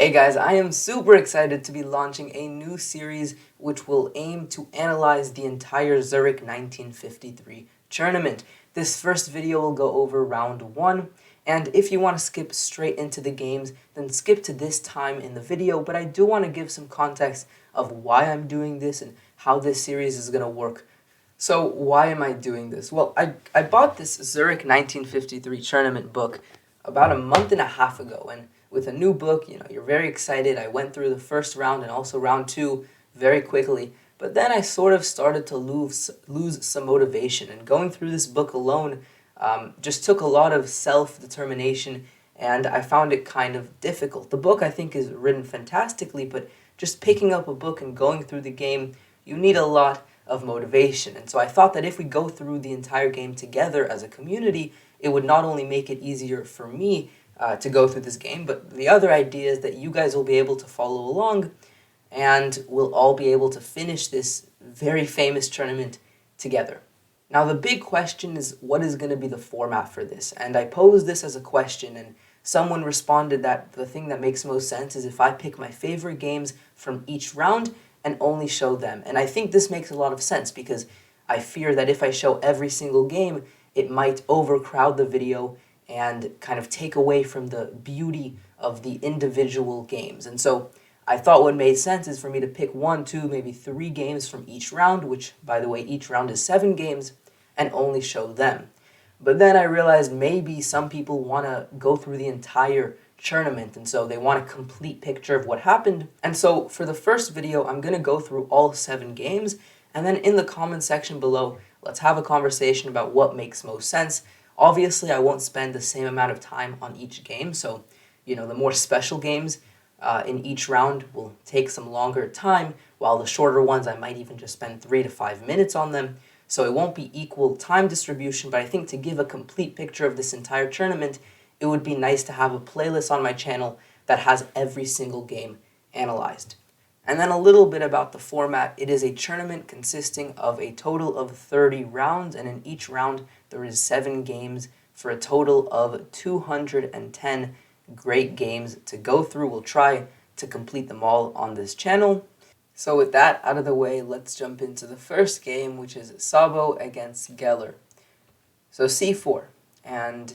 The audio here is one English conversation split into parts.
Hey guys, I am super excited to be launching a new series which will aim to analyze the entire Zurich 1953 tournament. This first video will go over round 1, and if you want to skip straight into the games, then skip to this time in the video, but I do want to give some context of why I'm doing this and how this series is going to work. So why am I doing this? Well, I bought this Zurich 1953 tournament book about a month and a half ago, and with a new book, you're very excited. I went through the first round and also round 2 very quickly, but then I sort of started to lose some motivation, and going through this book alone just took a lot of self-determination, and I found it kind of difficult. The book, I think, is written fantastically, but just picking up a book and going through the game, you need a lot of motivation. And so I thought that if we go through the entire game together as a community, it would not only make it easier for me to go through this game, but the other idea is that you guys will be able to follow along and we'll all be able to finish this very famous tournament together. Now the big question is, what is going to be the format for this? And I posed this as a question, and someone responded that the thing that makes most sense is if I pick my favorite games from each round and only show them. And I think this makes a lot of sense because I fear that if I show every single game, it might overcrowd the video and kind of take away from the beauty of the individual games. And so I thought what made sense is for me to pick 1, 2, maybe 3 games from each round, which, by the way, each round is 7 games, and only show them. But then I realized maybe some people want to go through the entire tournament, and so they want a complete picture of what happened. And so for the first video, I'm going to go through all 7 games, and then in the comment section below, let's have a conversation about what makes most sense. Obviously, I won't spend the same amount of time on each game, so the more special games in each round will take some longer time, while the shorter ones I might even just spend 3 to 5 minutes on them. So it won't be equal time distribution, but I think to give a complete picture of this entire tournament, it would be nice to have a playlist on my channel that has every single game analyzed. And then a little bit about the format. It is a tournament consisting of a total of 30 rounds, and in each round there is 7 games for a total of 210 great games to go through. We'll try to complete them all on this channel. So with that out of the way, let's jump into the first game, which is Szabo against Geller. So c4 and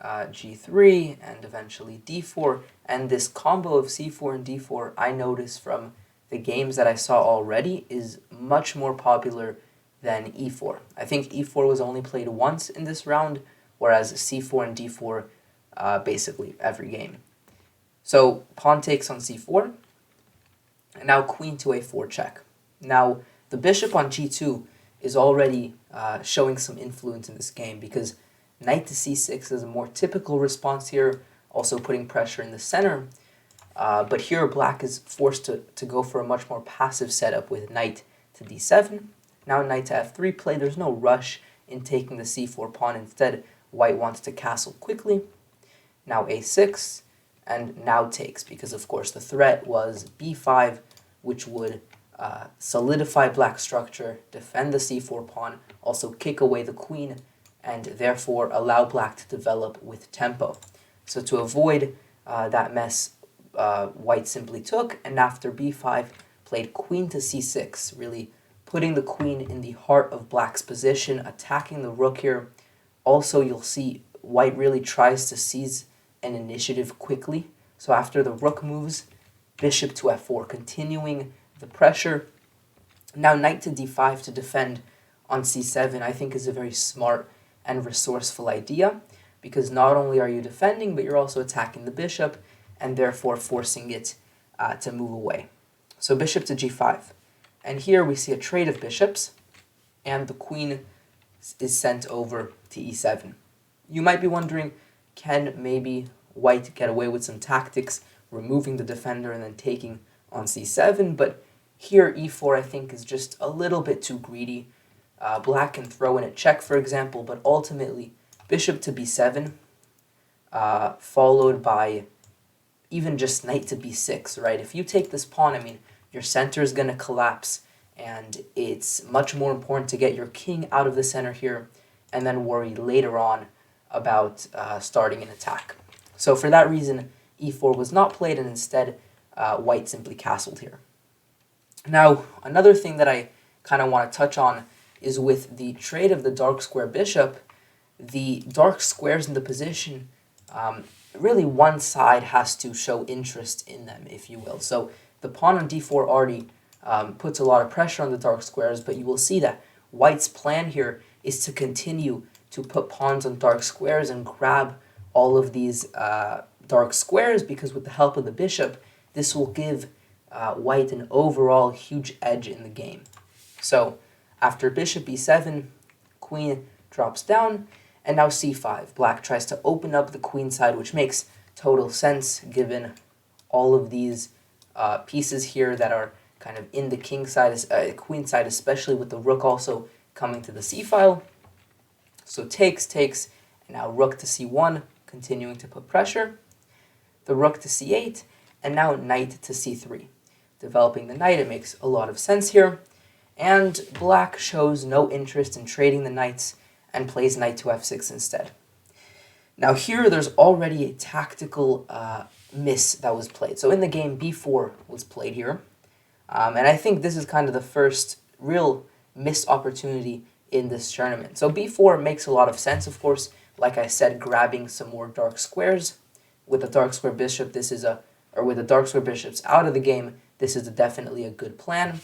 g3 and eventually d4, and this combo of c4 and d4 I noticed from the games that I saw already is much more popular than e4. I think e4 was only played once in this round, whereas c4 and d4 basically every game. So pawn takes on c4, and now queen to a4 check. Now the bishop on g2 is already showing some influence in this game because knight to c6 is a more typical response here, also putting pressure in the center. But here black is forced to go for a much more passive setup with knight to d7. Now knight to f3 play. There's no rush in taking the c4 pawn. Instead, white wants to castle quickly. Now a6, and now takes, because of course the threat was b5, which would solidify black's structure, defend the c4 pawn, also kick away the queen, and therefore allow black to develop with tempo. So to avoid that mess, white simply took, and after b5 played queen to c6, really putting the queen in the heart of black's position, attacking the rook here. Also, you'll see white really tries to seize an initiative quickly. So after the rook moves, bishop to f4, continuing the pressure. Now knight to d5 to defend on c7, I think is a very smart and resourceful idea, because not only are you defending, but you're also attacking the bishop, and therefore forcing it to move away. So bishop to g5. And here we see a trade of bishops, and the queen is sent over to e7. You might be wondering, can maybe white get away with some tactics, removing the defender and then taking on c7? But here e4 I think is just a little bit too greedy. Black can throw in a check, for example, but ultimately bishop to b7, followed by even just knight to b6, right? If you take this pawn, I mean, your center is going to collapse, and it's much more important to get your king out of the center here and then worry later on about starting an attack. So for that reason, e4 was not played, and instead white simply castled here. Now, another thing that I kind of want to touch on is with the trade of the dark square bishop, the dark squares in the position, really one side has to show interest in them, if you will. So the pawn on d4 already puts a lot of pressure on the dark squares, but you will see that white's plan here is to continue to put pawns on dark squares and grab all of these dark squares, because with the help of the bishop, this will give white an overall huge edge in the game. So after bishop e7, queen drops down, and now c5. Black tries to open up the queen side, which makes total sense given all of these pieces here that are kind of in the king side, queen side, especially with the rook also coming to the c file. So takes, and now rook to c1, continuing to put pressure. The rook to c8, and now knight to c3. Developing the knight, it makes a lot of sense here. And black shows no interest in trading the knights and plays knight to f6 instead. Now here, there's already a tactical miss that was played. So in the game, b4 was played here. And I think this is kind of the first real missed opportunity in this tournament. So b4 makes a lot of sense, of course. Like I said, grabbing some more dark squares. With the dark square bishop, with the dark square bishops out of the game, this is definitely a good plan.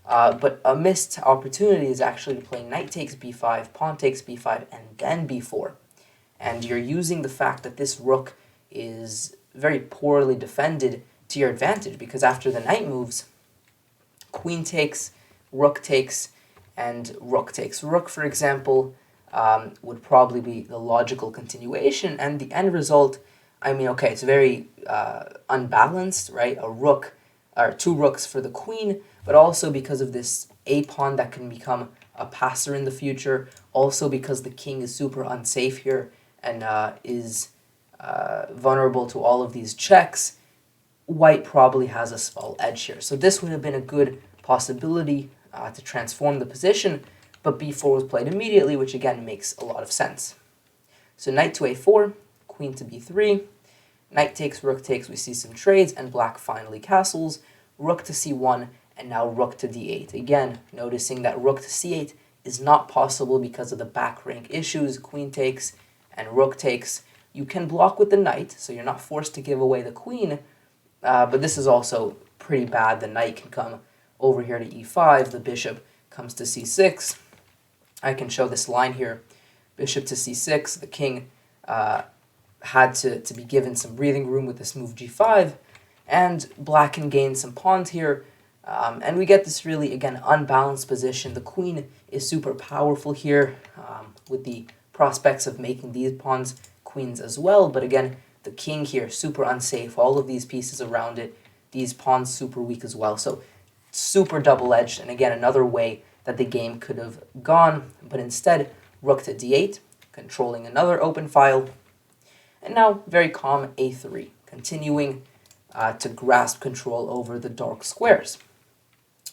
But a missed opportunity is actually to play knight takes b5, pawn takes b5, and then b4. And you're using the fact that this rook is very poorly defended to your advantage, because after the knight moves, queen takes, and rook takes. Rook, for example, would probably be the logical continuation, and the end result, I mean, okay, it's very unbalanced, right? A rook, or two rooks for the queen, but also because of this a pawn that can become a passer in the future, also because the king is super unsafe here and is vulnerable to all of these checks, white probably has a small edge here. So this would have been a good possibility to transform the position, but b4 was played immediately, which again makes a lot of sense. So knight to a4, queen to b3, knight takes, rook takes, we see some trades, and black finally castles, rook to c1, and now rook to d8. Again, noticing that rook to c8 is not possible because of the back rank issues, queen takes and rook takes. You can block with the knight, so you're not forced to give away the queen, but this is also pretty bad. The knight can come over here to e5, the bishop comes to c6. I can show this line here, bishop to c6, the king had to be given some breathing room with this move g5, and black can gain some pawns here, and we get this really, again, unbalanced position. The queen is super powerful here, with the prospects of making these pawns queens as well, but again, the king here, super unsafe, all of these pieces around it, these pawns super weak as well, so super double-edged, and again, another way that the game could have gone, but instead, rook to d8, controlling another open file, and now very calm a3, continuing to grasp control over the dark squares.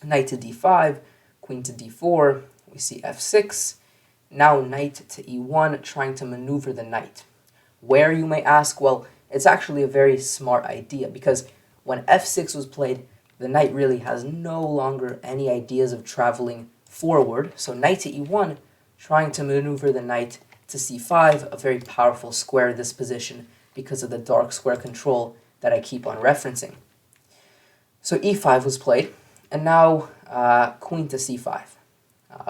Knight to d5, queen to d4, we see f6, now knight to e1, trying to maneuver the knight. Where, you may ask? Well, it's actually a very smart idea, because when f6 was played, the knight really has no longer any ideas of traveling forward, so knight to e1, trying to maneuver the knight to c5, a very powerful square in this position because of the dark square control that I keep on referencing. So e5 was played, and now queen to c5.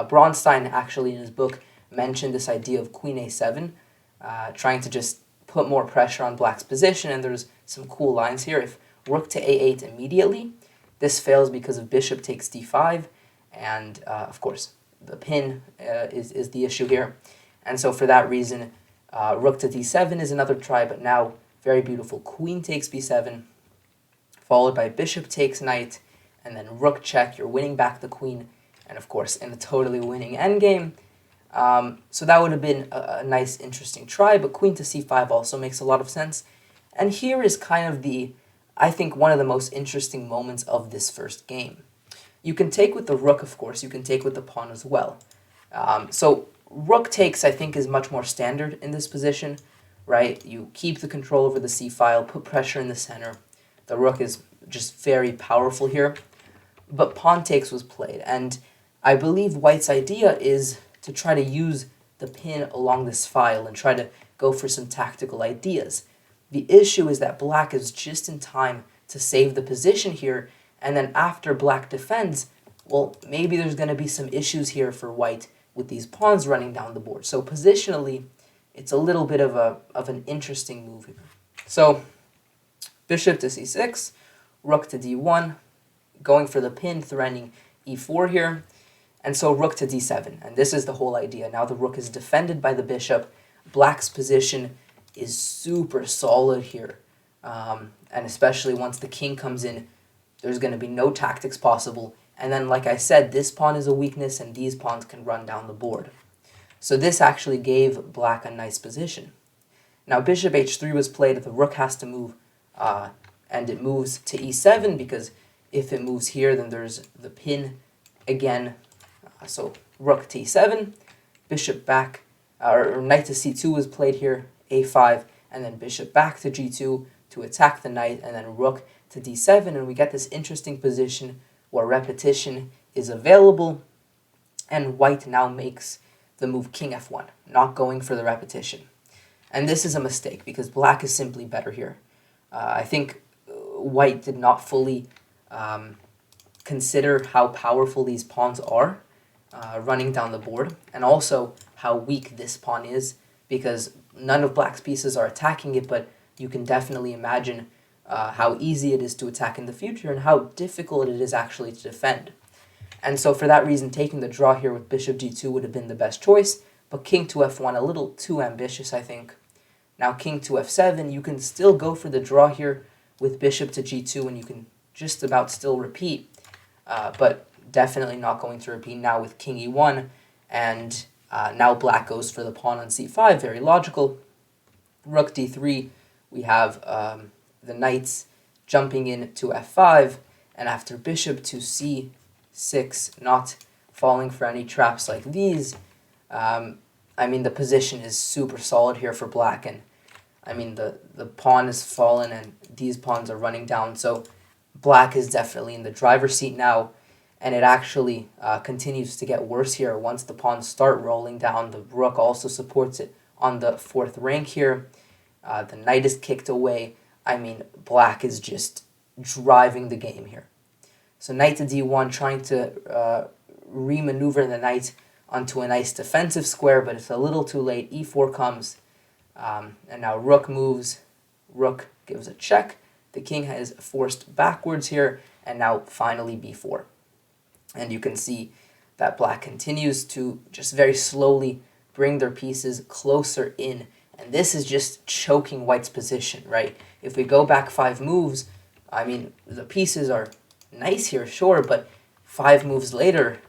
Bronstein actually in his book mentioned this idea of queen a7, trying to just put more pressure on black's position, and there's some cool lines here. If rook to a8 immediately, this fails because of bishop takes d5, and of course the pin is the issue here. And so for that reason, rook to d7 is another try, but now very beautiful queen takes b7, followed by bishop takes knight, and then rook check, you're winning back the queen, and of course in a totally winning endgame. So that would have been a nice, interesting try, but queen to c5 also makes a lot of sense. And here is kind of I think, one of the most interesting moments of this first game. You can take with the rook, of course, you can take with the pawn as well. So rook takes, I think, is much more standard in this position. right? You keep the control over the c-file, put pressure in the center. The rook is just very powerful here. But pawn takes was played, and I believe white's idea is to try to use the pin along this file and try to go for some tactical ideas. The issue is that black is just in time to save the position here, and then after black defends, well, maybe there's going to be some issues here for white with these pawns running down the board. So positionally, it's a little bit of an interesting move here. So bishop to c6, rook to d1, going for the pin, threatening e4 here, and so rook to d7. And this is the whole idea. Now the rook is defended by the bishop. Black's position is super solid here. And especially once the king comes in, there's going to be no tactics possible. And then, like I said, this pawn is a weakness, and these pawns can run down the board. So this actually gave black a nice position. Now bishop h3 was played. The rook has to move, and it moves to e7, because if it moves here, then there's the pin again. So rook to e7, bishop back, or knight to c2 was played here, a5, and then bishop back to g2 to attack the knight, and then rook to d7, and we get this interesting position where repetition is available, and white now makes the move king f1, not going for the repetition. And this is a mistake, because black is simply better here. I think white did not fully consider how powerful these pawns are running down the board, and also how weak this pawn is, because none of black's pieces are attacking it, but you can definitely imagine how easy it is to attack in the future and how difficult it is actually to defend. And so for that reason, taking the draw here with bishop g2 would have been the best choice, but king to f1, a little too ambitious, I think. Now king to f7, you can still go for the draw here with bishop to g2, and you can just about still repeat, but definitely not going to repeat now with king e1, and now black goes for the pawn on c5, very logical. Rook d3, we have the knights jumping in to f5, and after bishop to c6, not falling for any traps like these, I mean, the position is super solid here for black, and I mean, the pawn is fallen and these pawns are running down, so black is definitely in the driver's seat now, and it actually continues to get worse here. Once the pawns start rolling down, the rook also supports it on the fourth rank here. The knight is kicked away. I mean, black is just driving the game here. So knight to d1, trying to re-maneuver the knight onto a nice defensive square, but it's a little too late. e4 comes, and now rook moves. Rook gives a check. The king is forced backwards here, and now finally b4. And you can see that black continues to just very slowly bring their pieces closer in, and this is just choking white's position, right? If we go back 5 moves, I mean, the pieces are nice here, sure, but 5 moves later,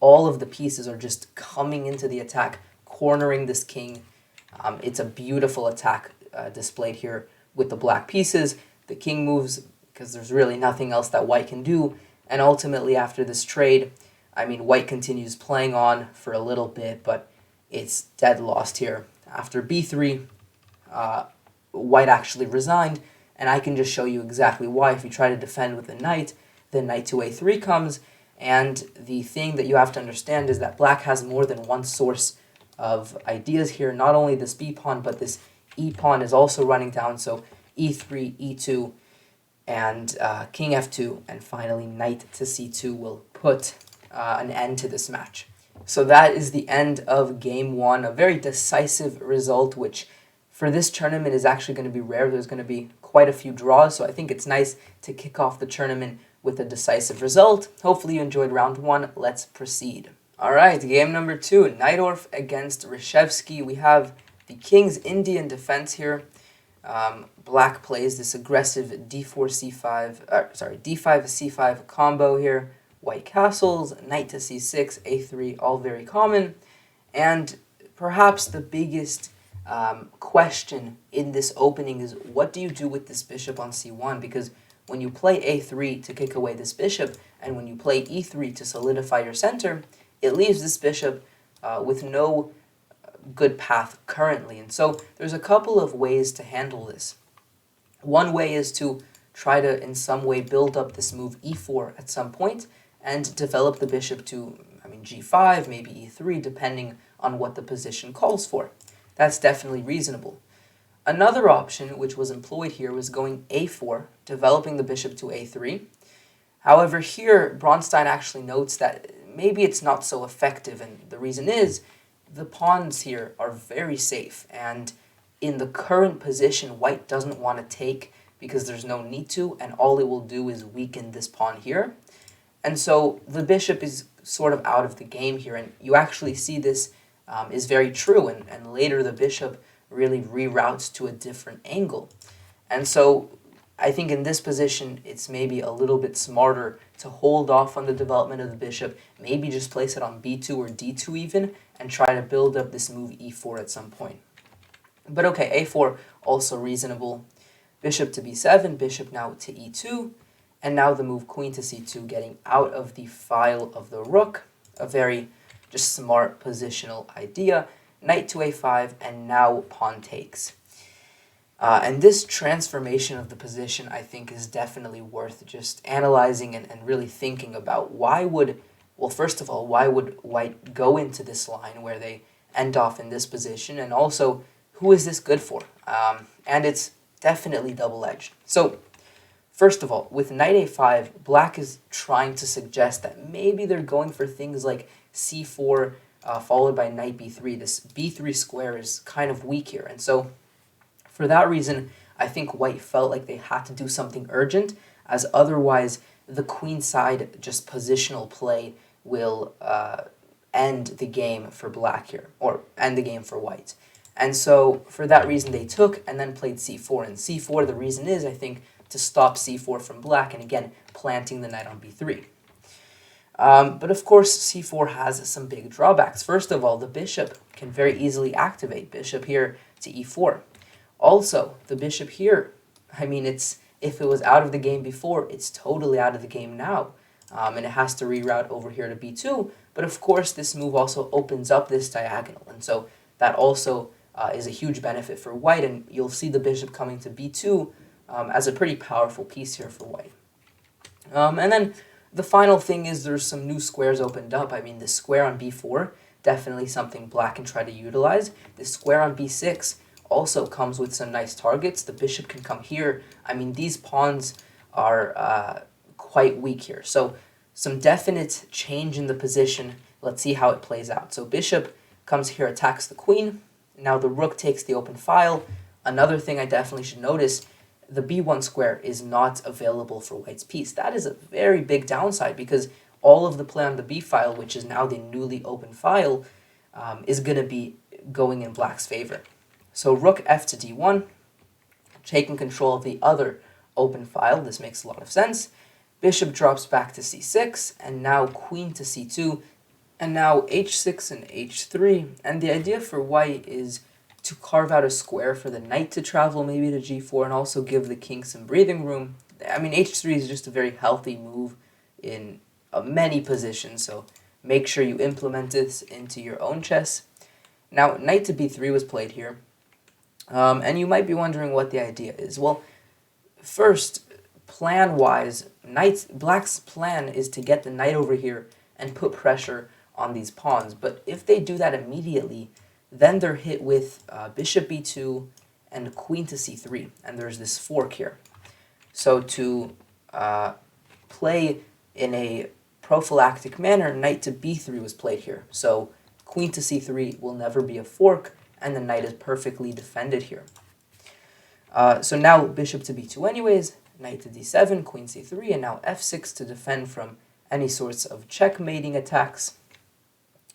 all of the pieces are just coming into the attack, cornering this king. It's a beautiful attack displayed here with the black pieces. The king moves because there's really nothing else that white can do, and ultimately after this trade, I mean, white continues playing on for a little bit, but it's dead lost here. After b3, white actually resigned, and I can just show you exactly why. If you try to defend with the knight, then knight to a3 comes, and the thing that you have to understand is that black has more than one source of ideas here. Not only this b pawn, but this e pawn is also running down, so e3, e2, and king f2, and finally knight to c2 will put an end to this match. So that is the end of game 1, a very decisive result, which for this tournament is actually going to be rare. There's going to be quite a few draws, so I think it's nice to kick off the tournament with a decisive result. Hopefully you enjoyed round 1. Let's proceed. Alright, game number 2, Najdorf against Reshevsky. We have the king's Indian defense here. Black plays this aggressive d4 c5, d5 c5 combo here. White castles, knight to c6, a3, all very common. And perhaps the biggest question in this opening is, what do you do with this bishop on c1? Because when you play a3 to kick away this bishop, and when you play e3 to solidify your center, it leaves this bishop with no good path currently. And so there's a couple of ways to handle this. One way is to try to in some way build up this move e4 at some point and develop the bishop to, g5, maybe e3, depending on what the position calls for. That's definitely reasonable. Another option which was employed here was going a4, developing the bishop to a3. However, here Bronstein actually notes that maybe it's not so effective, and the reason is the pawns here are very safe, and in the current position, white doesn't want to take because there's no need to, and all it will do is weaken this pawn here. And so the bishop is sort of out of the game here, and you actually see this is very true, and later the bishop really reroutes to a different angle. And so I think in this position, it's maybe a little bit smarter to hold off on the development of the bishop, maybe just place it on b2 or d2 even, and try to build up this move e4 at some point. But okay, a4, also reasonable. Bishop to b7, bishop now to e2, and now the move queen to c2, getting out of the file of the rook, a very just smart positional idea. Knight to a5, and now pawn takes. And this transformation of the position, I think, is definitely worth just analyzing and really thinking about. First of all, why would white go into this line where they end off in this position? And also, who is this good for? And it's definitely double-edged. So, first of all, with knight a5, black is trying to suggest that maybe they're going for things like c4 followed by knight b3. This b3 square is kind of weak here. And so, for that reason, I think white felt like they had to do something urgent, as otherwise the queen side just positional play will end the game for black here, or end the game for white. And so for that reason they took and then played c4. And c4, the reason is, I think, to stop c4 from black, and again, planting the knight on b3. But of course, c4 has some big drawbacks. First of all, the bishop can very easily activate. Bishop here to e4. Also, the bishop here, if it was out of the game before, it's totally out of the game now. And it has to reroute over here to b2. But of course, this move also opens up this diagonal. And so that also is a huge benefit for white. And you'll see the bishop coming to b2 as a pretty powerful piece here for white. And then the final thing is there's some new squares opened up. The square on b4, definitely something black can try to utilize. The square on b6 also comes with some nice targets. The bishop can come here. These pawns are quite weak here. So some definite change in the position. Let's see how it plays out. So bishop comes here, attacks the queen. Now the rook takes the open file. Another thing I definitely should notice, the b1 square is not available for white's piece. That is a very big downside because all of the play on the b file, which is now the newly open file, is going to be going in black's favor. So rook f to d1, taking control of the other open file. This makes a lot of sense. Bishop drops back to c6, and now queen to c2, and now h6 and h3. And the idea for white is to carve out a square for the knight to travel maybe to g4 and also give the king some breathing room. H3 is just a very healthy move in many positions, so make sure you implement this into your own chess. Now, knight to b3 was played here. And you might be wondering what the idea is. Well, first, plan-wise, black's plan is to get the knight over here and put pressure on these pawns. But if they do that immediately, then they're hit with bishop b2 and queen to c3. And there's this fork here. So to play in a prophylactic manner, knight to b3 was played here. So queen to c3 will never be a fork, and the knight is perfectly defended here. So now bishop to b2 anyways, knight to d7, queen c3, and now f6 to defend from any sorts of checkmating attacks.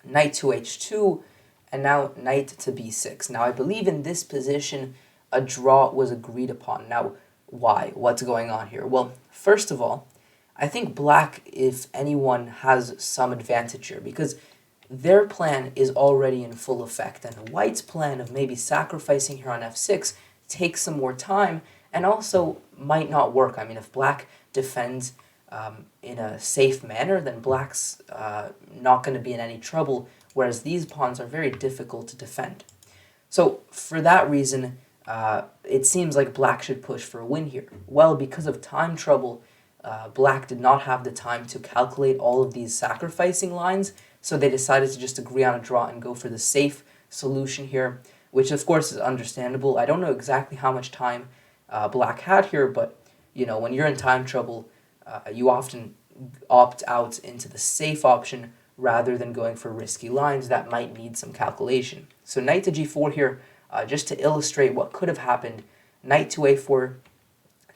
Knight to h2, and now knight to b6. Now I believe in this position a draw was agreed upon. Now why? What's going on here? Well, first of all, I think black, if anyone, has some advantage here because their plan is already in full effect, and white's plan of maybe sacrificing here on f6 takes some more time and also might not work. If black defends in a safe manner, then black's not going to be in any trouble whereas these pawns are very difficult to defend. So for that reason, it seems like black should push for a win here. Well, because of time trouble, black did not have the time to calculate all of these sacrificing lines, so they decided to just agree on a draw and go for the safe solution here, which of course is understandable. I don't know exactly how much time black had here, but you know, when you're in time trouble, you often opt out into the safe option rather than going for risky lines that might need some calculation. So knight to g4 here, just to illustrate what could have happened. Knight to a4,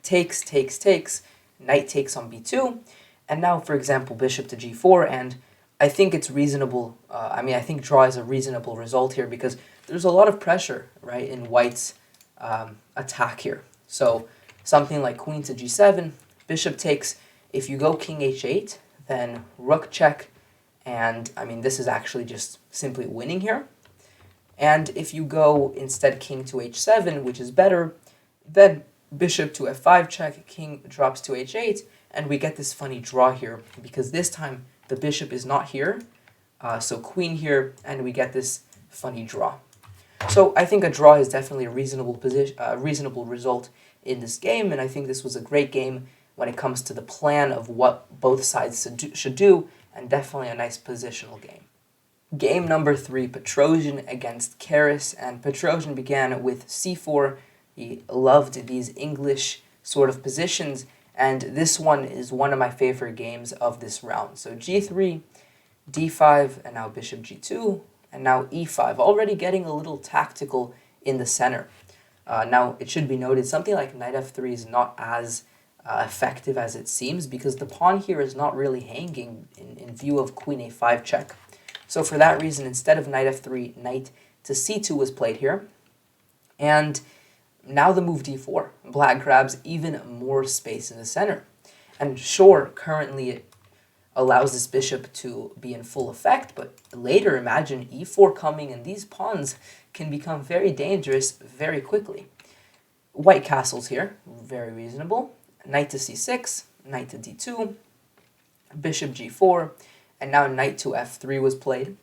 takes, knight takes on b2, and now, for example, bishop to g4, and I think it's reasonable. I think draw is a reasonable result here because there's a lot of pressure, right, in white's attack here. So something like queen to g7, bishop takes. If you go king h8, then rook check, and I mean, this is actually just simply winning here. And if you go instead king to h7, which is better, then bishop to f5 check, king drops to h8, and we get this funny draw here because this time the bishop is not here, so queen here, and we get this funny draw. So I think a draw is definitely a reasonable reasonable result in this game, and I think this was a great game when it comes to the plan of what both sides should do, and definitely a nice positional game. Game number 3, Petrosian against Keres, and Petrosian began with c4. He loved these English sort of positions, and this one is one of my favorite games of this round. So g3, d5, and now bishop g2, and now e5, already getting a little tactical in the center. Now, it should be noted, something like knight f3 is not as effective as it seems because the pawn here is not really hanging in view of queen a5 check. So for that reason, instead of knight f3, knight to c2 was played here. And now the move d4. Black grabs even more space in the center. And sure, currently it allows this bishop to be in full effect, but later imagine e4 coming and these pawns can become very dangerous very quickly. White castles here, very reasonable. Knight to c6, knight to d2, bishop g4, and now knight to f3 was played.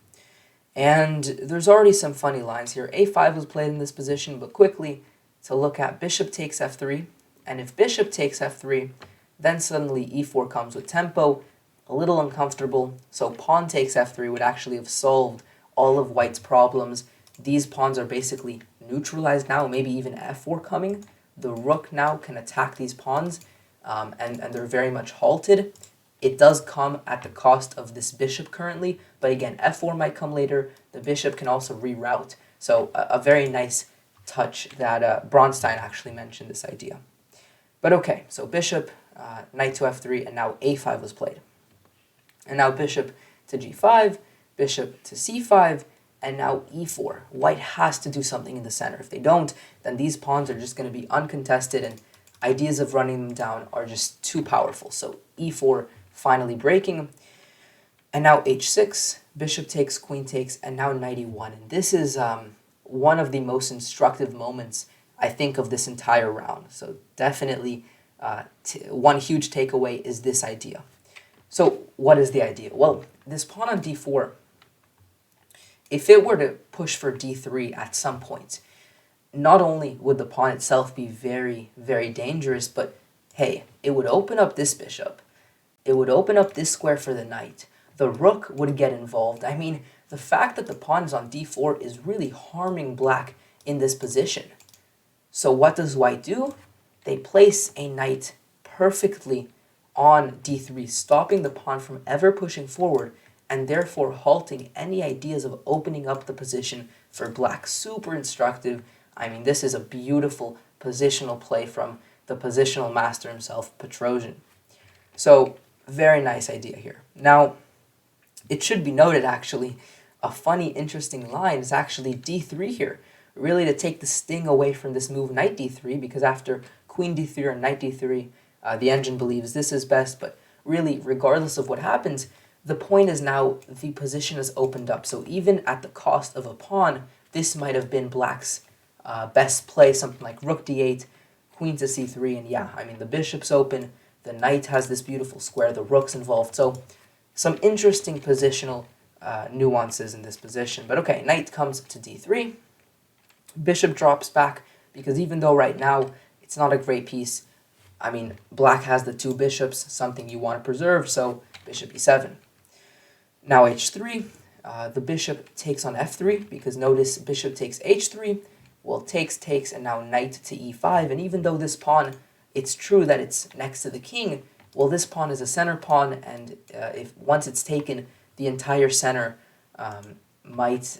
And there's already some funny lines here. a5 was played in this position, but quickly to look at bishop takes f3, and if bishop takes f3, then suddenly e4 comes with tempo, a little uncomfortable, so pawn takes f3 would actually have solved all of white's problems. These pawns are basically neutralized now, maybe even f4 coming. The rook now can attack these pawns, and they're very much halted. It does come at the cost of this bishop currently, but again, f4 might come later. The bishop can also reroute. So a very nice touch that Bronstein actually mentioned this idea. But okay, so bishop, knight to f3, and now a5 was played. And now bishop to g5, bishop to c5, and now e4. White has to do something in the center. If they don't, then these pawns are just going to be uncontested, and ideas of running them down are just too powerful. So e4 finally breaking. And now h6, bishop takes, queen takes, and now knight e1. And this is one of the most instructive moments, I think, of this entire round. So definitely one huge takeaway is this idea. So what is the idea? Well, this pawn on d4, if it were to push for d3 at some point, not only would the pawn itself be very, very dangerous, but hey, it would open up this bishop. It would open up this square for the knight. The rook would get involved. I mean, the fact that the pawn is on d4 is really harming black in this position. So what does white do? They place a knight perfectly on d3, stopping the pawn from ever pushing forward, and therefore halting any ideas of opening up the position for black. Super instructive. I mean, this is a beautiful positional play from the positional master himself, Petrosian. So, very nice idea here. Now, it should be noted, actually, a funny, interesting line is actually d3 here, really to take the sting away from this move knight d3, because after queen d3 or knight d3, the engine believes this is best, but really, regardless of what happens, the point is now the position is opened up. So even at the cost of a pawn, this might have been black's best play, something like rook d8, queen to c3, and yeah, I mean, the bishop's open, the knight has this beautiful square, the rook's involved, so some interesting positional nuances in this position. But okay, knight comes to d3. Bishop drops back, because even though right now it's not a great piece, I mean, black has the two bishops, something you want to preserve, so bishop e7. Now h3, the bishop takes on f3, because notice bishop takes h3, well, takes, and now knight to e5, and even though this pawn, it's true that it's next to the king, well, this pawn is a center pawn, and if once it's taken, the entire center might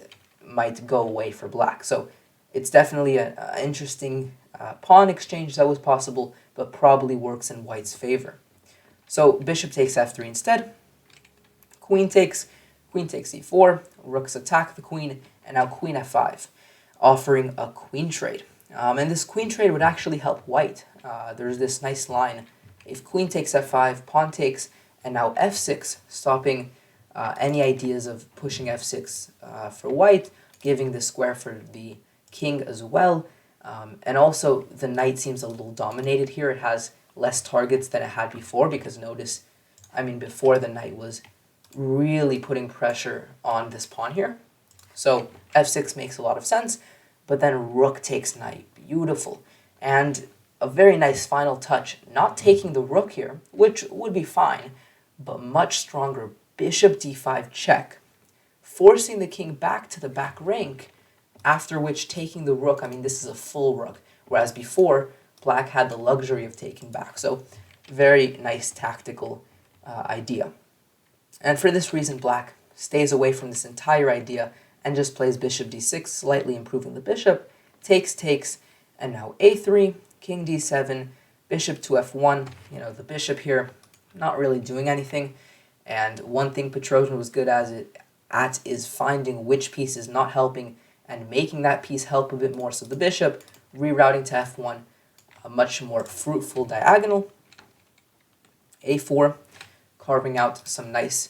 go away for black. So it's definitely an interesting pawn exchange that was possible, but probably works in white's favor. So bishop takes f3 instead. Queen takes e4. Rooks attack the queen, and now queen f5, offering a queen trade. And this queen trade would actually help white. There's this nice line. If queen takes f5, pawn takes, and now f6, stopping any ideas of pushing f6 for white, giving the square for the king as well. And also, the knight seems a little dominated here. It has less targets than it had before, because notice, I mean, before the knight was really putting pressure on this pawn here. So f6 makes a lot of sense, but then rook takes knight. Beautiful. And a very nice final touch, not taking the rook here, which would be fine, but much stronger. Bishop d5 check, forcing the king back to the back rank, after which taking the rook, I mean, this is a full rook, whereas before, black had the luxury of taking back. So very nice tactical idea. And for this reason, black stays away from this entire idea and just plays bishop d6, slightly improving the bishop, takes, and now a3, king d7, bishop to f1. You know, the bishop here not really doing anything. And one thing Petrosian was good at is finding which piece is not helping and making that piece help a bit more. So the bishop rerouting to f1, a much more fruitful diagonal. a4, carving out some nice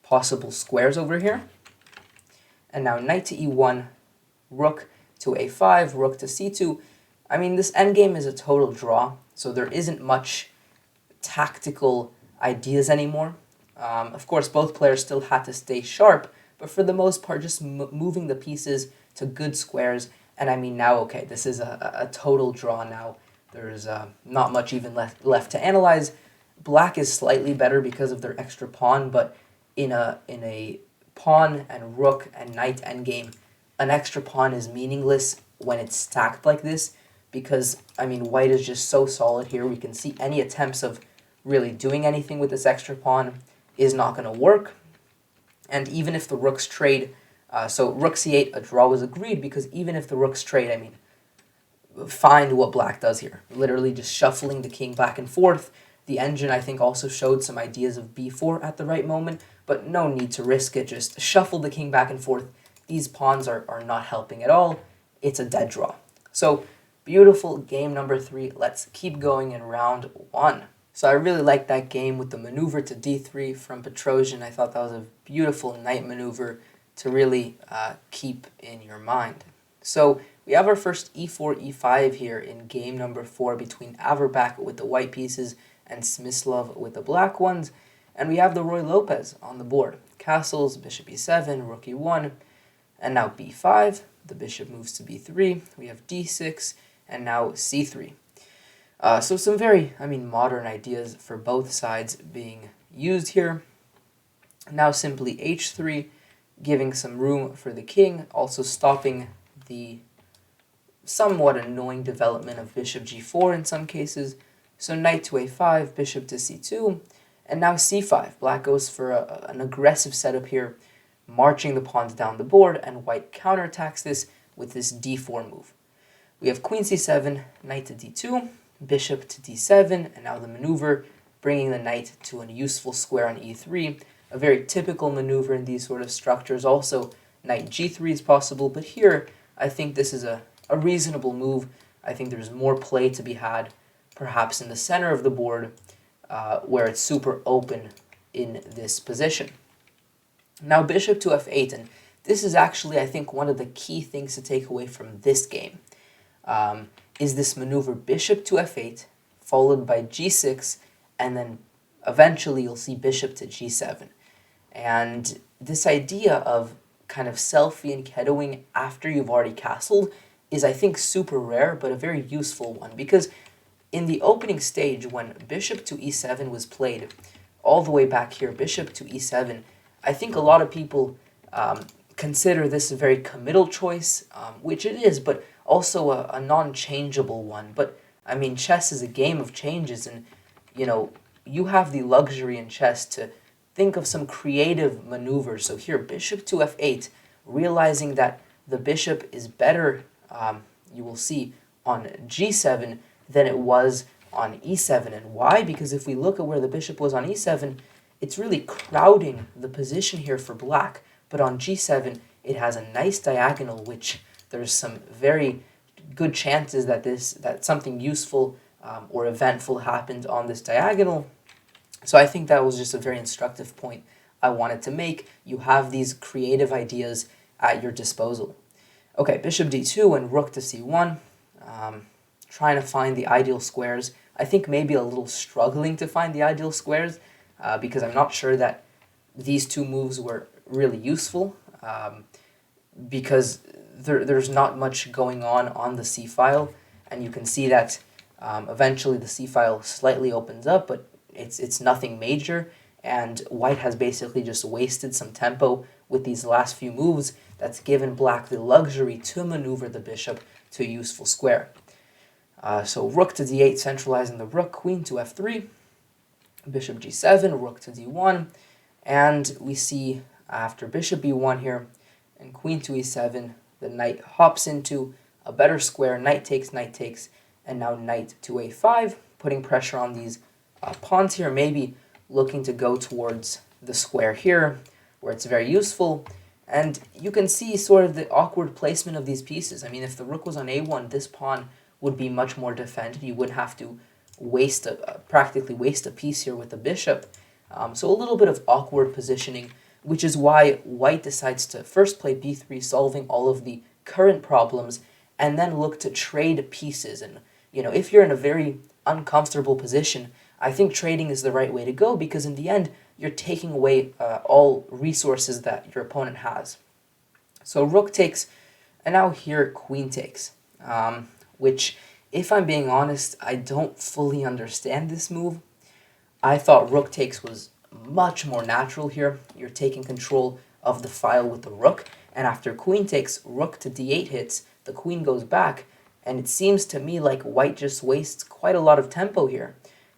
possible squares over here. And now knight to e1, rook to a5, rook to c2. I mean, this endgame is a total draw, so there isn't much tactical ideas anymore. Of course, both players still had to stay sharp, but for the most part, just moving the pieces to good squares. And I mean, now, okay, this is a total draw now. There's not much even left to analyze. Black is slightly better because of their extra pawn, but in a pawn and rook and knight endgame, an extra pawn is meaningless when it's stacked like this, because, I mean, white is just so solid here. We can see any attempts of really doing anything with this extra pawn is not going to work. And even if the rooks trade, so rook c8, a draw was agreed, because even if the rooks trade, I mean, find what black does here. Literally just shuffling the king back and forth. The engine, I think, also showed some ideas of b4 at the right moment, but no need to risk it. Just shuffle the king back and forth. These pawns are not helping at all. It's a dead draw. So, beautiful game number 3. Let's keep going in round 1. So I really liked that game with the maneuver to d3 from Petrosian. I thought that was a beautiful knight maneuver to really keep in your mind. So we have our first e4, e5 here in game number 4 between Averbakh with the white pieces and Smyslov with the black ones. And we have the Roy Lopez on the board. Castles, bishop e7, rook e1, and now b5. The bishop moves to b3. We have d6, and now c3. So some very, modern ideas for both sides being used here. Now simply h3, giving some room for the king, also stopping the somewhat annoying development of bishop g4 in some cases. So knight to a5, bishop to c2, and now c5. Black goes for an aggressive setup here, marching the pawns down the board, and white counterattacks this with this d4 move. We have queen c7, knight to d2, bishop to d7, and now the maneuver, bringing the knight to a useful square on e3. A very typical maneuver in these sort of structures. Also, knight g3 is possible, but here, I think this is a reasonable move. I think there's more play to be had, perhaps in the center of the board, where it's super open in this position. Now, bishop to f8, and this is actually, I think, one of the key things to take away from this game. Is this maneuver bishop to f8, followed by g6, and then eventually you'll see bishop to g7. And this idea of kind of self-fianchettoing after you've already castled is, I think, super rare, but a very useful one, because in the opening stage, when bishop to e7 was played, all the way back here, bishop to e7, I think a lot of people consider this a very committal choice, which it is, but also a non-changeable one. But, I mean, chess is a game of changes, and, you know, you have the luxury in chess to think of some creative maneuvers. So here, bishop to f8, realizing that the bishop is better, you will see, on g7 than it was on e7. And why? Because if we look at where the bishop was on e7, it's really crowding the position here for black. But on g7, it has a nice diagonal, which there's some very good chances that something useful or eventful happened on this diagonal. So I think that was just a very instructive point I wanted to make. You have these creative ideas at your disposal. Okay, bishop d2 and rook to c1. Trying to find the ideal squares. I think maybe a little struggling to find the ideal squares because I'm not sure that these two moves were really useful because there's not much going on the c-file, and you can see that eventually the c-file slightly opens up, but it's nothing major, and white has basically just wasted some tempo with these last few moves that's given black the luxury to maneuver the bishop to a useful square. So rook to d8, centralizing the rook, queen to f3, bishop g7, rook to d1, and we see after bishop b1 here and queen to e7, the knight hops into a better square, knight takes, and now knight to a5, putting pressure on these pawns here, maybe looking to go towards the square here, where it's very useful. And you can see sort of the awkward placement of these pieces. I mean, if the rook was on a1, this pawn would be much more defended. You wouldn't have to practically waste a piece here with the bishop. So a little bit of awkward positioning, which is why white decides to first play b3, solving all of the current problems, and then look to trade pieces. And, you know, if you're in a very uncomfortable position, I think trading is the right way to go, because in the end, you're taking away all resources that your opponent has. So rook takes, and now here queen takes, which, if I'm being honest, I don't fully understand this move. I thought rook takes was much more natural here. You're taking control of the file with the rook, and after queen takes, rook to d8 hits, the queen goes back, and it seems to me like white just wastes quite a lot of tempo here.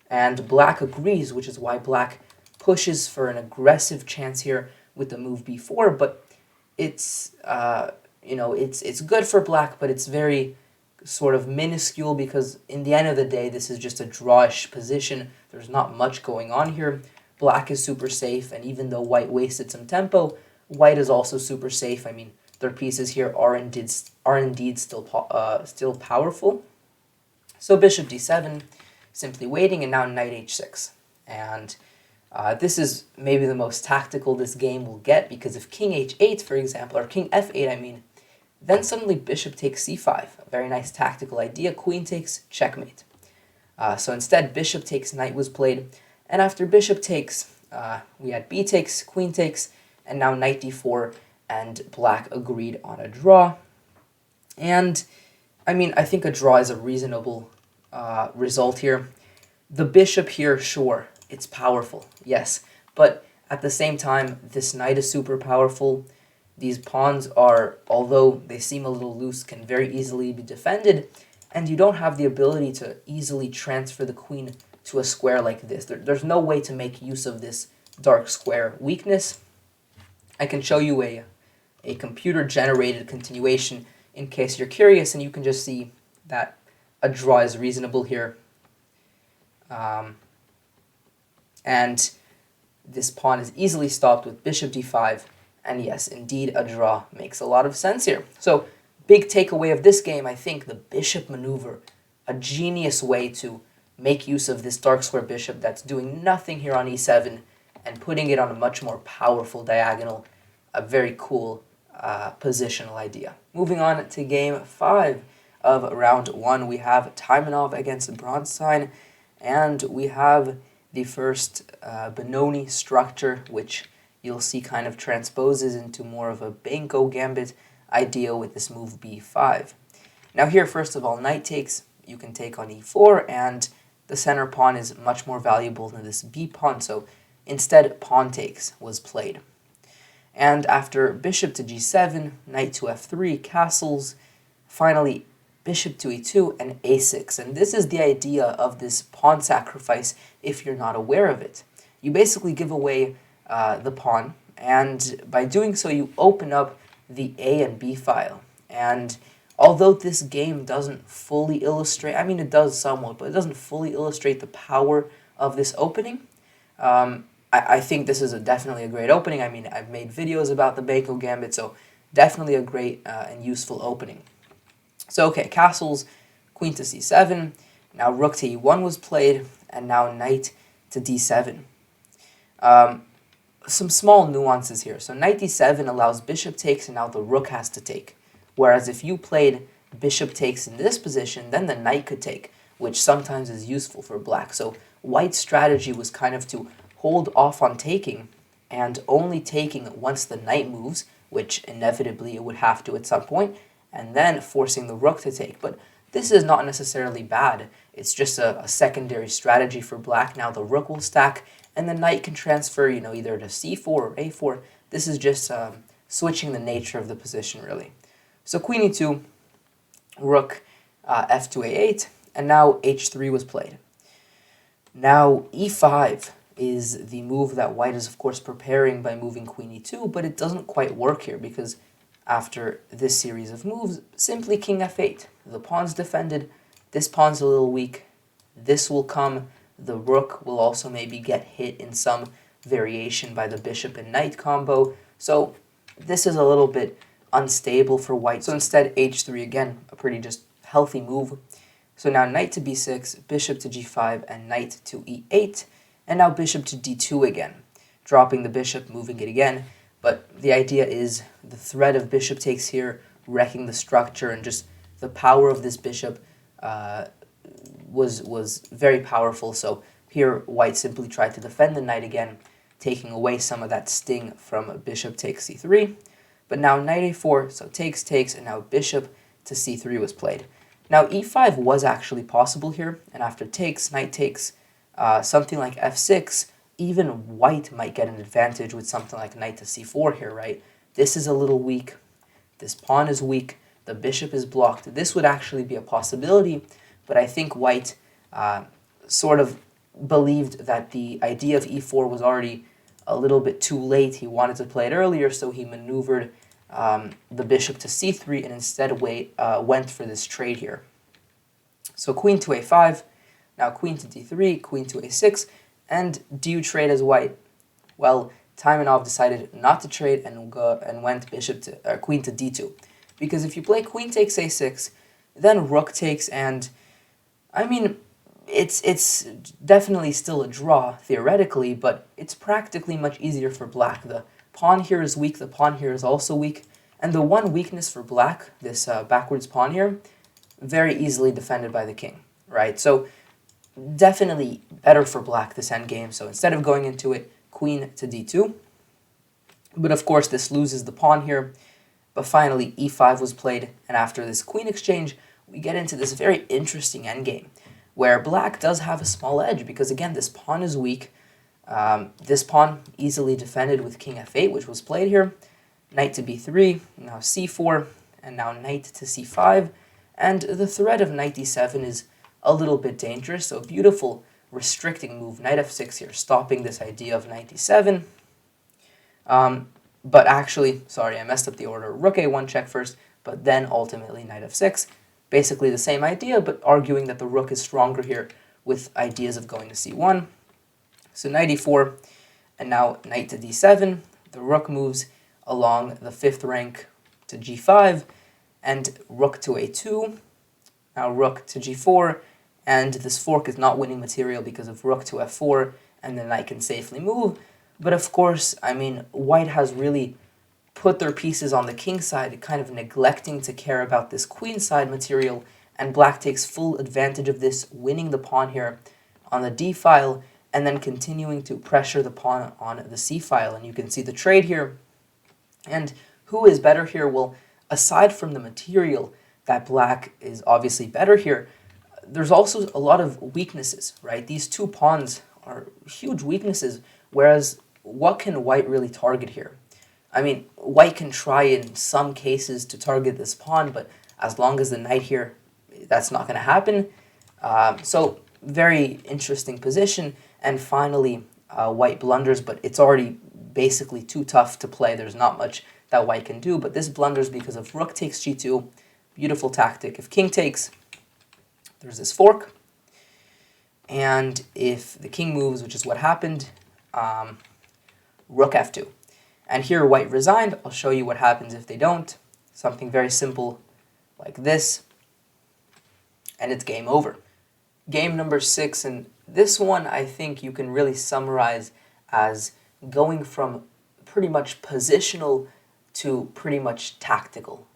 And black agrees, which is why black pushes for an aggressive chance here with the move b4, but it's, it's good for black, but it's very sort of minuscule, because in the end of the day, this is just a drawish position. There's not much going on here. Black is super safe, and even though white wasted some tempo, white is also super safe. I mean, their pieces here are indeed still powerful. So bishop d7, simply waiting, and now knight h6. And this is maybe the most tactical this game will get, because if king h8, for example, or king f8, I mean, then suddenly bishop takes c5. A very nice tactical idea. Queen takes, checkmate. So instead, bishop takes, knight was played. And after bishop takes, we had b takes, queen takes, and now knight d4, and black agreed on a draw. And, I mean, I think a draw is a reasonable result here. The bishop here, sure, it's powerful, yes. But at the same time, this knight is super powerful. These pawns are, although they seem a little loose, can very easily be defended. And you don't have the ability to easily transfer the queen to a square like this. There's no way to make use of this dark square weakness. I can show you a computer-generated continuation in case you're curious, and you can just see that a draw is reasonable here. And this pawn is easily stopped with bishop d5, and yes, indeed, a draw makes a lot of sense here. So, big takeaway of this game, I think, the bishop maneuver, a genius way to make use of this dark square bishop that's doing nothing here on e7 and putting it on a much more powerful diagonal. A very cool positional idea. Moving on to game 5 of round 1, we have Taimanov against Bronstein, and we have the first Benoni structure, which you'll see kind of transposes into more of a banco gambit idea with this move b5. Now here, first of all, knight takes, you can take on e4, and the center pawn is much more valuable than this b pawn, so instead pawn takes was played. And after bishop to g7, knight to f3, castles, finally bishop to e2 and a6. And this is the idea of this pawn sacrifice if you're not aware of it. You basically give away the pawn, and by doing so you open up the A and B file. And although this game doesn't fully illustrate, I mean it does somewhat, but it doesn't fully illustrate the power of this opening, I think this is definitely a great opening. I mean, I've made videos about the banco gambit, so definitely a great and useful opening. So okay, castles, queen to c7, now rook to e1 was played, and now knight to d7. Some small nuances here. So knight d7 allows bishop takes, and now the rook has to take. Whereas if you played bishop takes in this position, then the knight could take, which sometimes is useful for black. So white's strategy was kind of to hold off on taking, and only taking once the knight moves, which inevitably it would have to at some point, and then forcing the rook to take. But this is not necessarily bad. It's just a secondary strategy for black. Now the rook will stack, and the knight can transfer, either to c4 or a4. This is just switching the nature of the position, really. So queen e2, rook f2 a8, and now h3 was played. Now e5 is the move that white is, of course, preparing by moving queen e2, but it doesn't quite work here because after this series of moves, simply king f8. The pawn's defended, this pawn's a little weak, this will come, the rook will also maybe get hit in some variation by the bishop and knight combo, so this is a little bit unstable for white. So instead, h3 again, a pretty just healthy move. So now knight to b6, bishop to g5, and knight to e8, and now bishop to d2 again, dropping the bishop, moving it again. But the idea is the threat of bishop takes here, wrecking the structure, and just the power of this bishop was very powerful. So here white simply tried to defend the knight again, taking away some of that sting from bishop takes c3. But now knight a4, so takes, and now bishop to c3 was played. Now e5 was actually possible here, and after takes, knight takes, something like f6, even white might get an advantage with something like knight to c4 here, right? This is a little weak, this pawn is weak, the bishop is blocked. This would actually be a possibility, but I think white sort of believed that the idea of e4 was already a little bit too late. He wanted to play it earlier, so he maneuvered the bishop to c3 and instead went for this trade here. So queen to a5, now queen to d3, queen to a6, and do you trade as white? Well, Taimanov decided not to trade and went bishop to queen to d2, because if you play queen takes a6, then rook takes, and I mean it's definitely still a draw theoretically, but it's practically much easier for black. The pawn here is weak, the pawn here is also weak, and the one weakness for black, this backwards pawn here, very easily defended by the king, right? So definitely better for black this endgame. So instead of going into it, queen to d2, but of course this loses the pawn here. But finally e5 was played, and after this queen exchange, we get into this very interesting endgame, where black does have a small edge, because again, this pawn is weak. This pawn easily defended with king f8, which was played here. Knight to b3, now c4, and now knight to c5. And the threat of knight d7 is a little bit dangerous, so a beautiful restricting move, knight f6 here, stopping this idea of knight d7. But actually, sorry, I messed up the order. Rook a1 check first, but then ultimately knight f6. Basically the same idea, but arguing that the rook is stronger here with ideas of going to c1. So knight e4, and now knight to d7. The rook moves along the 5th rank to g5, and rook to a2. Now rook to g4, and this fork is not winning material because of rook to f4, and the knight can safely move. But of course, I mean, white has really put their pieces on the king side, kind of neglecting to care about this queen side material, and black takes full advantage of this, winning the pawn here on the d file, and then continuing to pressure the pawn on the c-file. And you can see the trade here. And who is better here? Well, aside from the material, that black is obviously better here, there's also a lot of weaknesses, right? These two pawns are huge weaknesses, whereas what can white really target here? I mean, white can try in some cases to target this pawn, but as long as the knight here, that's not going to happen. So very interesting position. And finally, white blunders, but it's already basically too tough to play. There's not much that white can do, but this blunders because of rook takes g2. Beautiful tactic. If king takes, there's this fork. And if the king moves, which is what happened, rook f2. And here white resigned. I'll show you what happens if they don't. Something very simple like this. And it's game over. Game number 6, and this one I think you can really summarize as going from pretty much positional to pretty much tactical.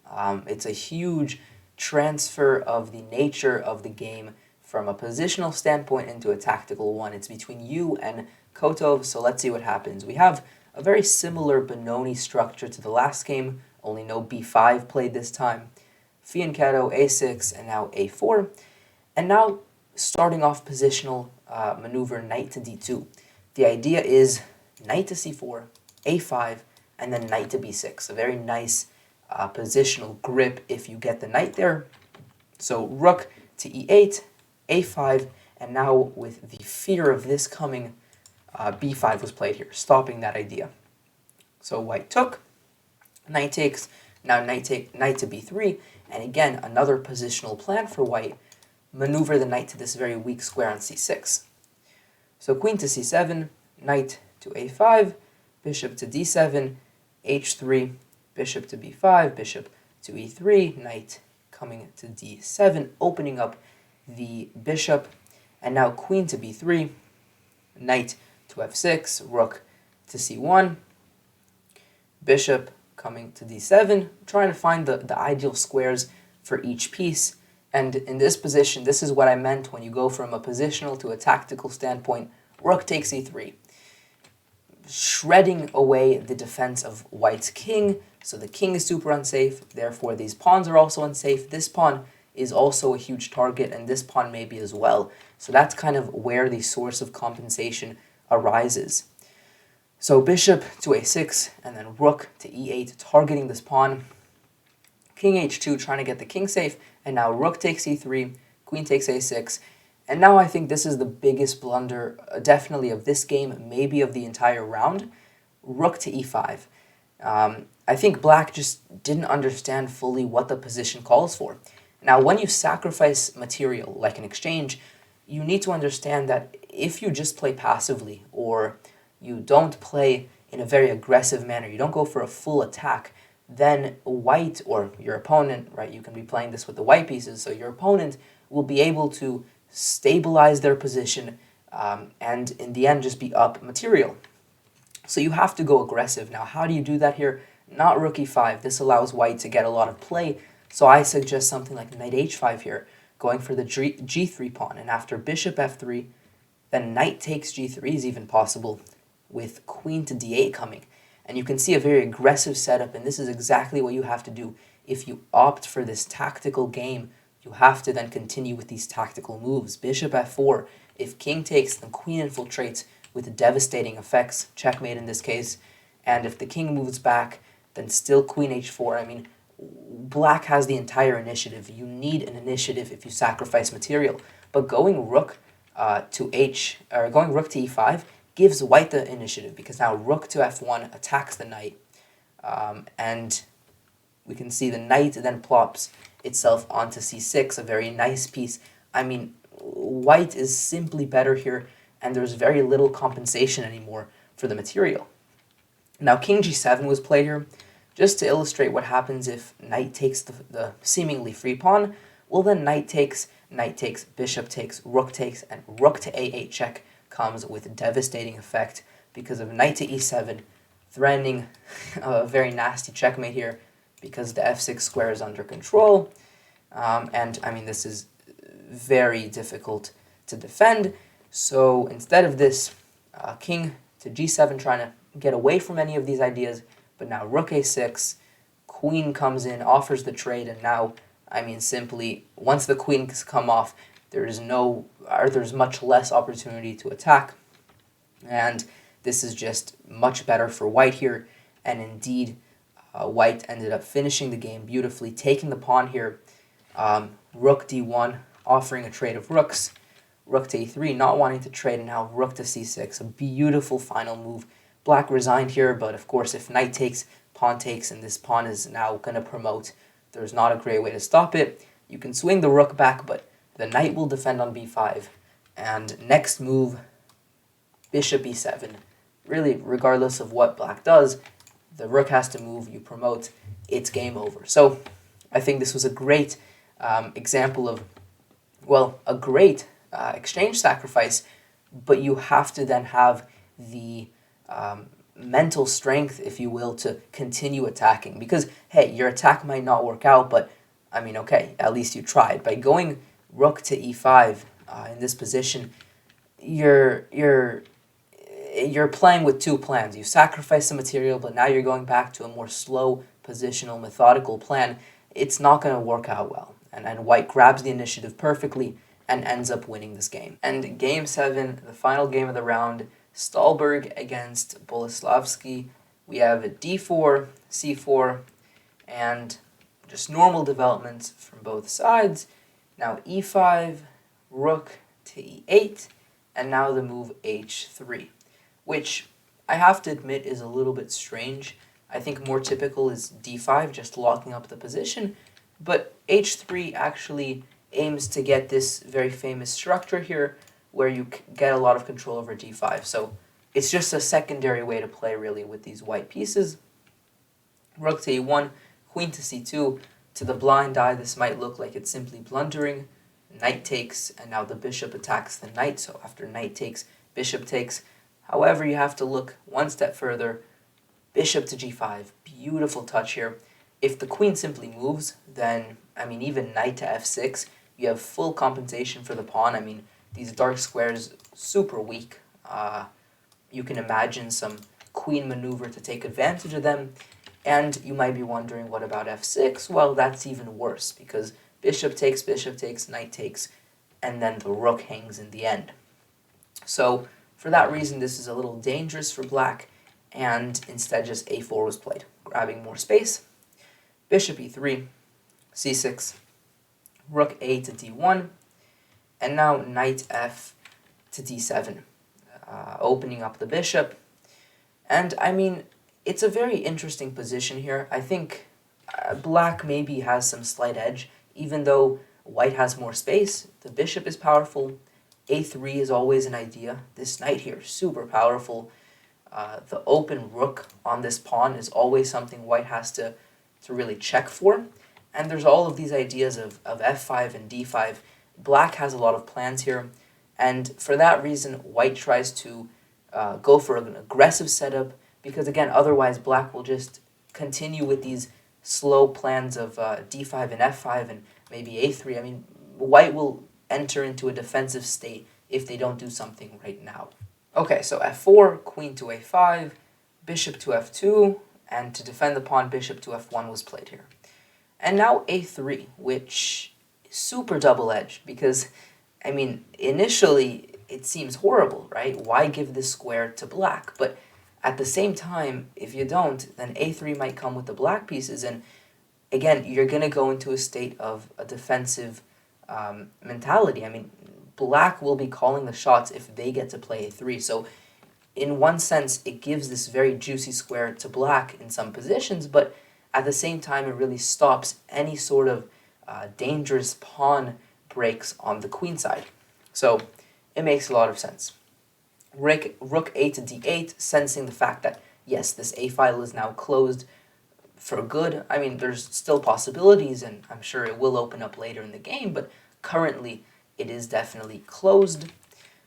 It's a huge transfer of the nature of the game from a positional standpoint into a tactical one. It's between you and Kotov, so let's see what happens. We have a very similar Benoni structure to the last game, only no b5 played this time. Fianchetto, a6, and now a4. And now starting off positional maneuver knight to d2. The idea is knight to c4, a5, and then knight to b6. A very nice positional grip if you get the knight there. So rook to e8, a5, and now with the fear of this coming, b5 was played here, stopping that idea. So white took, knight takes, now knight to b3, and again, another positional plan for white, maneuver the knight to this very weak square on c6. So queen to c7, knight to a5, bishop to d7, h3, bishop to b5, bishop to e3, knight coming to d7, opening up the bishop, and now queen to b3, knight to f6, rook to c1, bishop coming to d7, trying to find the ideal squares for each piece. And in this position, this is what I meant when you go from a positional to a tactical standpoint. Rook takes e3, shredding away the defense of white's king. So the king is super unsafe, therefore these pawns are also unsafe. This pawn is also a huge target, and this pawn maybe as well. So that's kind of where the source of compensation arises. So bishop to a6, and then rook to e8, targeting this pawn. King h2, trying to get the king safe, and now rook takes e3, queen takes a6, and now I think this is the biggest blunder, definitely of this game, maybe of the entire round. Rook to e5. I think black just didn't understand fully what the position calls for. Now, when you sacrifice material, like an exchange, you need to understand that if you just play passively, or you don't play in a very aggressive manner, you don't go for a full attack, then white, or your opponent, right, you can be playing this with the white pieces, so your opponent will be able to stabilize their position and in the end just be up material. So you have to go aggressive. Now, how do you do that here? Not rook e5. This allows white to get a lot of play, so I suggest something like knight h5 here, going for the g3 pawn, and after bishop f3, then knight takes g3 is even possible, with queen to d8 coming. And you can see a very aggressive setup, and this is exactly what you have to do. If you opt for this tactical game, you have to then continue with these tactical moves. Bishop f4, if king takes, then queen infiltrates with devastating effects, checkmate in this case. And if the king moves back, then still queen h4. I mean, black has the entire initiative. You need an initiative if you sacrifice material. But going rook to e5 gives white the initiative, because now rook to f1 attacks the knight, and we can see the knight then plops itself onto c6, a very nice piece. I mean, white is simply better here, and there's very little compensation anymore for the material. Now king g7 was played here, just to illustrate what happens if knight takes the seemingly free pawn. Well, then knight takes, bishop takes, and rook to a8 check comes with devastating effect because of knight to e7, threatening a very nasty checkmate here because the f6 square is under control. And I mean, this is very difficult to defend. So instead of this, king to g7 trying to get away from any of these ideas, but now rook a6, queen comes in, offers the trade, and now, I mean, simply, once the queen's come off, there's much less opportunity to attack, and this is just much better for white here, and indeed, white ended up finishing the game beautifully, taking the pawn here, rook d1, offering a trade of rooks, rook to e3, not wanting to trade, and now rook to c6, a beautiful final move. Black resigned here, but of course if knight takes, pawn takes, and this pawn is now going to promote, there's not a great way to stop it. You can swing the rook back, but the knight will defend on b5. And next move, bishop e7. Really, regardless of what black does, the rook has to move, you promote, it's game over. So I think this was a great example of, well, a great exchange sacrifice, but you have to then have the mental strength, if you will, to continue attacking. Because, hey, your attack might not work out, but, I mean, okay, at least you tried. By going rook to e5 in this position, you're playing with two plans. You sacrifice some material, but now you're going back to a more slow, positional, methodical plan. It's not going to work out well. And white grabs the initiative perfectly and ends up winning this game. And game 7, the final game of the round, Stahlberg against Boleslavsky. We have a d4, c4, and just normal developments from both sides. Now e5, rook to e8, and now the move h3, which I have to admit is a little bit strange. I think more typical is d5, just locking up the position, but h3 actually aims to get this very famous structure here where you get a lot of control over d5. So it's just a secondary way to play, really, with these white pieces. Rook to e1, queen to c2. To the blind eye, this might look like it's simply blundering. Knight takes, and now the bishop attacks the knight. So after knight takes, bishop takes. However, you have to look one step further. Bishop to g5, beautiful touch here. If the queen simply moves, then, I mean, even knight to f6, you have full compensation for the pawn. I mean, these dark squares, super weak. You can imagine some queen maneuver to take advantage of them. And you might be wondering, what about f6? Well, that's even worse, because bishop takes, knight takes, and then the rook hangs in the end. So, for that reason, this is a little dangerous for black, and instead just a4 was played, grabbing more space. Bishop e3, c6, rook a to d1, and now knight f to d7, opening up the bishop. And, I mean, it's a very interesting position here. I think black maybe has some slight edge, even though white has more space. The bishop is powerful. a3 is always an idea. This knight here, super powerful. The open rook on this pawn is always something white has to really check for. And there's all of these ideas of f5 and d5. Black has a lot of plans here. And for that reason, white tries to go for an aggressive setup, because again, otherwise black will just continue with these slow plans of d5 and f5 and maybe a3. I mean, white will enter into a defensive state if they don't do something right now. Okay, so f4, queen to a5, bishop to f2, and to defend the pawn, bishop to f1 was played here. And now a3, which is super double-edged, because, I mean, initially it seems horrible, right? Why give this square to black? But at the same time, if you don't, then a3 might come with the black pieces, and again, you're going to go into a state of a defensive mentality. I mean, black will be calling the shots if they get to play a3, so in one sense, it gives this very juicy square to black in some positions, but at the same time, it really stops any sort of dangerous pawn breaks on the queen side. So it makes a lot of sense. Rook a to d8, sensing the fact that, yes, this a file is now closed for good. I mean, there's still possibilities, and I'm sure it will open up later in the game, but currently it is definitely closed.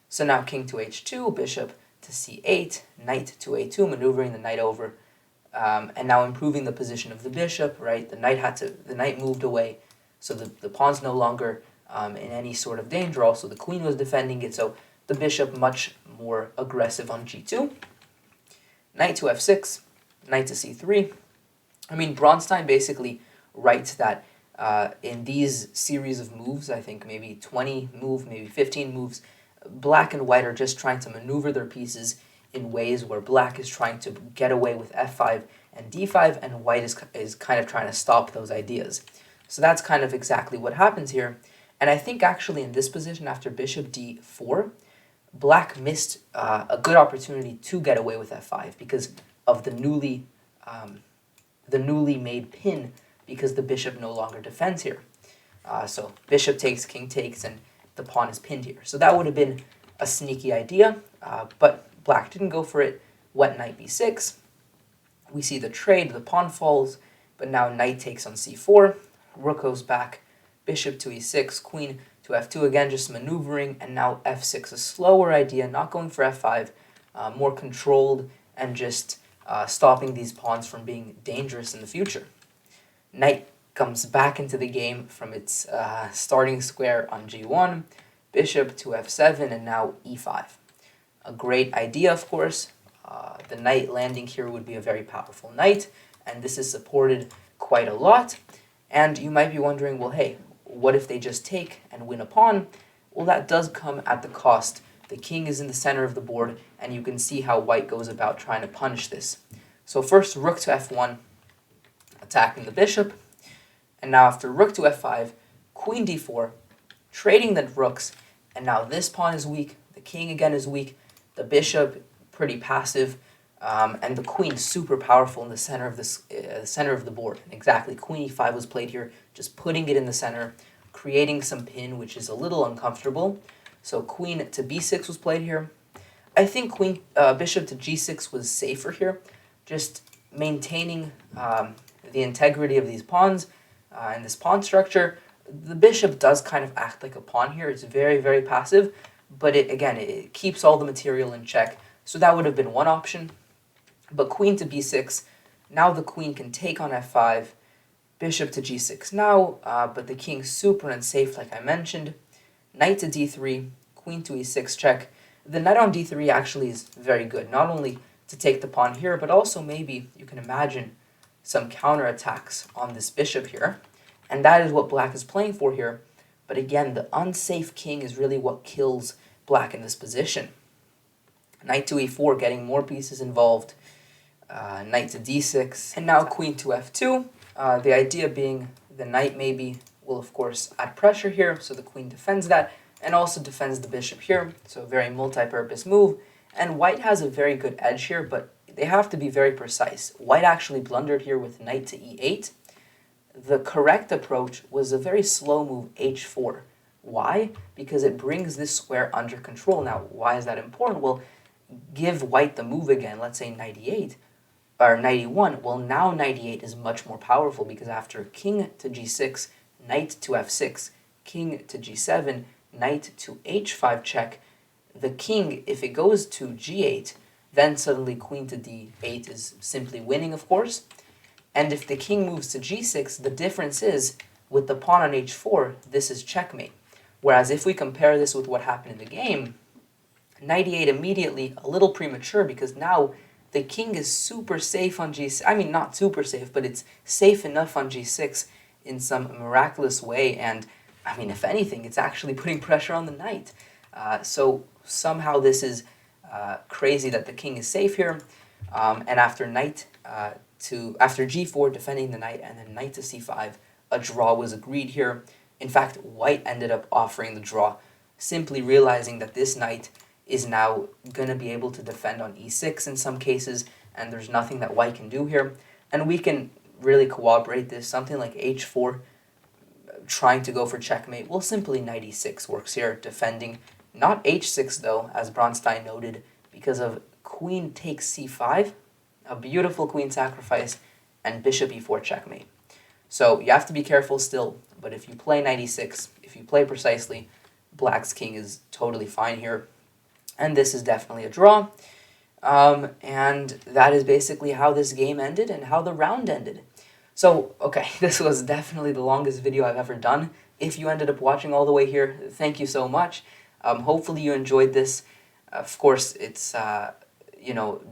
So now king to h2, bishop to c8, knight to a2, maneuvering the knight over, and now improving the position of the bishop, right? The knight moved away, so the pawn's no longer in any sort of danger. Also, the queen was defending it, so the bishop much more aggressive on g2. Knight to f6, knight to c3. I mean, Bronstein basically writes that in these series of moves, I think maybe 20 moves, maybe 15 moves, black and white are just trying to maneuver their pieces in ways where black is trying to get away with f5 and d5, and white is kind of trying to stop those ideas. So that's kind of exactly what happens here. And I think actually in this position, after bishop d4, black missed a good opportunity to get away with f5 because of the newly made pin, because the bishop no longer defends here. So bishop takes, king takes, and the pawn is pinned here. So that would have been a sneaky idea, but black didn't go for it. Went knight b6. We see the trade, the pawn falls, but now knight takes on c4, rook goes back, bishop to e6, queen to f2, again just maneuvering, and now f6, a slower idea, not going for f5, more controlled, and just stopping these pawns from being dangerous in the future. Knight comes back into the game from its starting square on g1, bishop to f7, and now e5. A great idea, of course. The knight landing here would be a very powerful knight, and this is supported quite a lot. And you might be wondering, well, hey, what if they just take and win a pawn? Well, that does come at the cost. The king is in the center of the board, and you can see how white goes about trying to punish this. So first, rook to f1, attacking the bishop. And now after rook to f5, queen d4, trading the rooks. And now this pawn is weak, the king again is weak, the bishop pretty passive, and the queen super powerful in the center of the board. And exactly, queen e5 was played here, just putting it in the center, creating some pin, which is a little uncomfortable. So queen to b6 was played here. I think bishop to g6 was safer here, just maintaining the integrity of these pawns and this pawn structure. The bishop does kind of act like a pawn here. It's very, very passive, but it keeps all the material in check. So that would have been one option. But queen to b6, now the queen can take on f5, bishop to g6 now, but the king's super unsafe like I mentioned. Knight to d3, queen to e6 check. The knight on d3 actually is very good, not only to take the pawn here, but also maybe you can imagine some counterattacks on this bishop here. And that is what black is playing for here. But again, the unsafe king is really what kills black in this position. Knight to e4, getting more pieces involved. Knight to d6, and now queen to f2. The idea being the knight maybe will, of course, add pressure here, so the queen defends that, and also defends the bishop here, so a very multi-purpose move. And white has a very good edge here, but they have to be very precise. White actually blundered here with knight to e8. The correct approach was a very slow move, h4. Why? Because it brings this square under control. Now, why is that important? Well, give white the move again, let's say knight e8, or knight e1. Well, now knight e8 is much more powerful, because after king to g6, knight to f6, king to g7, knight to h5 check, the king, if it goes to g8, then suddenly queen to d8 is simply winning, of course. And if the king moves to g6, the difference is, with the pawn on h4, this is checkmate. Whereas if we compare this with what happened in the game, knight e8 immediately a little premature, because now the king is super safe on g6. I mean, not super safe, but it's safe enough on g6 in some miraculous way. And I mean, if anything, it's actually putting pressure on the knight. So somehow this is crazy that the king is safe here. And after after g4, defending the knight, and then knight to c5, a draw was agreed here. In fact, white ended up offering the draw, simply realizing that this knight is now going to be able to defend on e6 in some cases, and there's nothing that white can do here. And we can really corroborate this. Something like h4, trying to go for checkmate, well, simply knight e6 works here, defending. Not h6, though, as Bronstein noted, because of queen takes c5, a beautiful queen sacrifice, and bishop e4 checkmate. So you have to be careful still, but if you play knight e6, if you play precisely, black's king is totally fine here. And this is definitely a draw. And that is basically how this game ended and how the round ended. So, okay, this was definitely the longest video I've ever done. If you ended up watching all the way here, thank you so much. Hopefully you enjoyed this. Of course, it's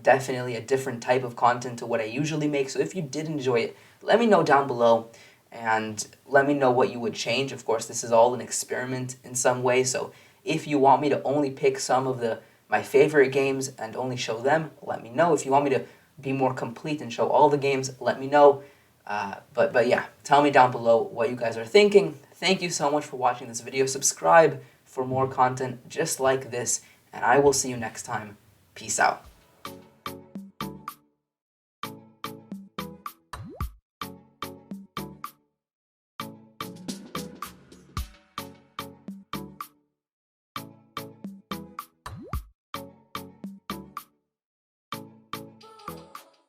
definitely a different type of content to what I usually make. So if you did enjoy it, let me know down below, and let me know what you would change. Of course, this is all an experiment in some way. So if you want me to only pick some of my favorite games and only show them, let me know. If you want me to be more complete and show all the games, let me know. But yeah, tell me down below what you guys are thinking. Thank you so much for watching this video. Subscribe for more content just like this, and I will see you next time. Peace out.